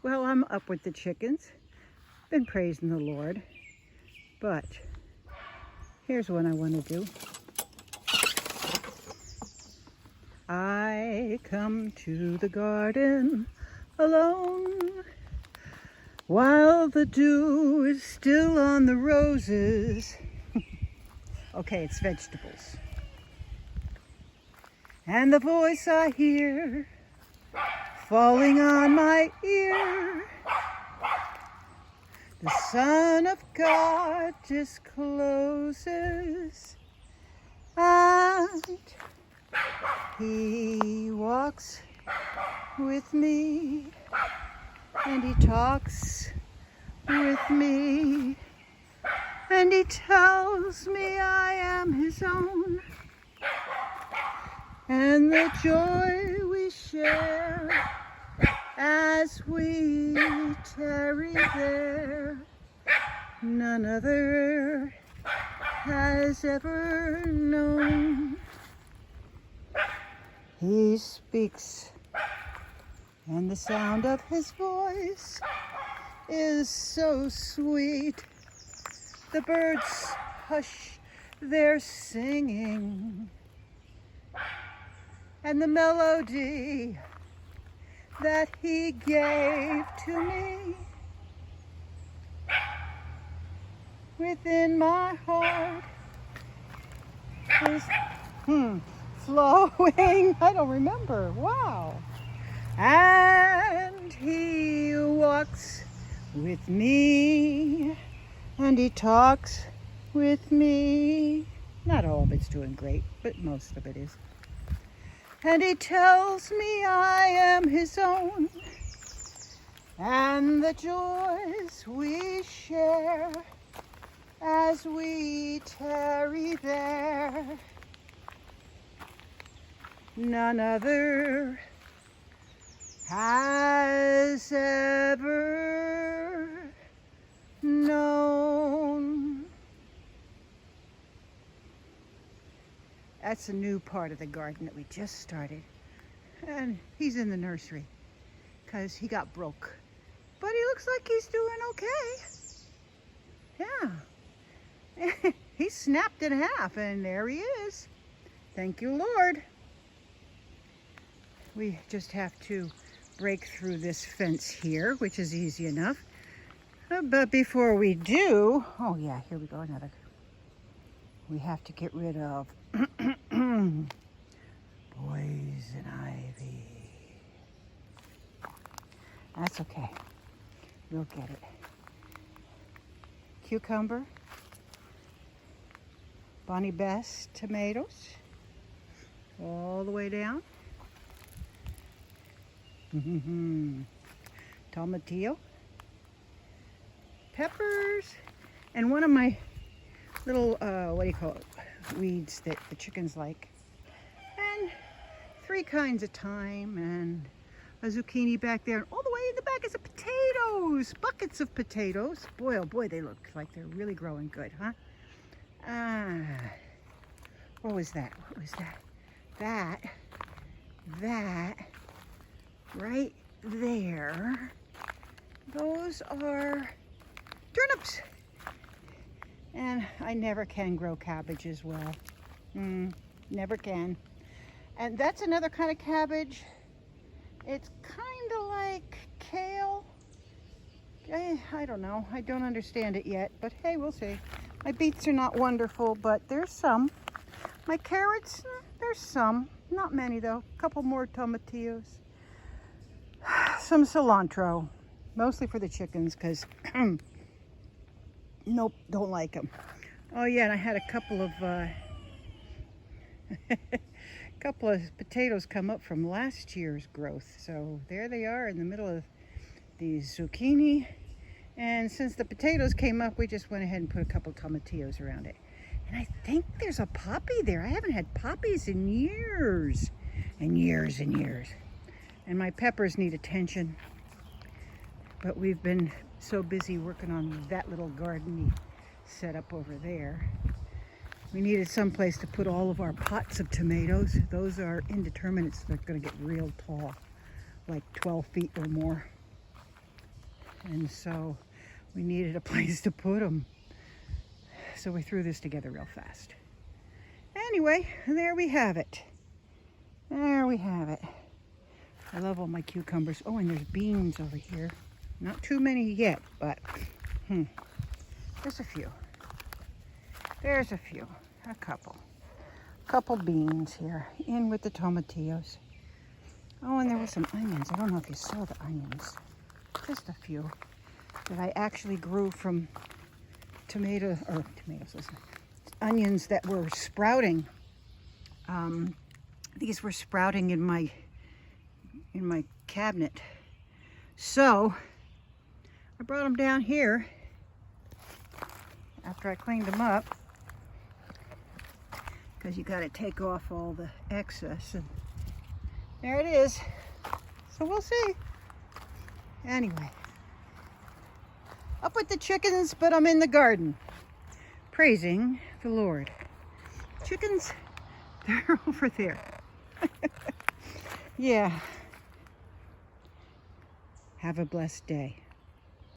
Well, I'm up with the chickens. Been praising the Lord. But here's what I want to do. I come to the garden alone while the dew is still on the roses. Okay, it's vegetables. And the voice I hear falling on my ear, the Son of God discloses, and He walks with me, and He talks with me, and He tells me I am His own, and the joy we share as we tarry there, none other has ever known. He speaks, and the sound of His voice is so sweet. The birds hush their singing, and the melody that He gave to me within my heart is flowing. I don't remember. Wow. And He walks with me, and He talks with me. Not all of it's doing great, but most of it is. And He tells me I am His own, and the joys we share as we tarry there, none other has ever known. That's a new part of the garden that we just started. And he's in the nursery because he got broke. But he looks like he's doing okay. Yeah. He snapped in half, and there he is. Thank you, Lord. We just have to break through this fence here, which is easy enough. But before we do, oh yeah, here we go, another. We have to get rid of poison ivy. That's okay. We'll get it. Cucumber. Bonnie Best tomatoes. All the way down. Tomatillo. Peppers. And one of my little, what do you call it? Weeds that the chickens like. And 3 kinds of thyme, and a zucchini back there. And all the way in the back is a potatoes. Buckets of potatoes. Boy, oh boy, they look like they're really growing good, huh? What was that? What was that? That right there. Those are turnips. And I never can grow cabbage as well. Never can. And that's another kind of cabbage. It's kind of like kale. I don't know. I don't understand it yet, but hey, we'll see. My beets are not wonderful, but there's some. My carrots, there's some. Not many though. A couple more tomatillos. Some cilantro. Mostly for the chickens, because nope, don't like them. Oh yeah, and I had a couple of potatoes come up from last year's growth. So there they are in the middle of the zucchini. And since the potatoes came up, we just went ahead and put a couple tomatillos around it. And I think there's a poppy there. I haven't had poppies in years and years and years. And my peppers need attention. But we've been so busy working on that little garden set up over there. We needed some place to put all of our pots of tomatoes. Those are indeterminates. They're going to get real tall, like 12 feet or more. and so we needed a place to put them. So we threw this together real fast. Anyway, there we have it. There we have it. I love all my cucumbers. Oh, and there's beans over here. Not too many yet, but there's a few. There's a few, a couple beans here, in with the tomatillos. Oh, and there were some onions. I don't know if you saw the onions. Just a few that I actually grew from onions that were sprouting. These were sprouting in my cabinet. So I brought them down here after I cleaned them up, because you got to take off all the excess, and there it is. So we'll see. Anyway, up with the chickens, but I'm in the garden praising the Lord. Chickens, they're over there. Yeah. Have a blessed day.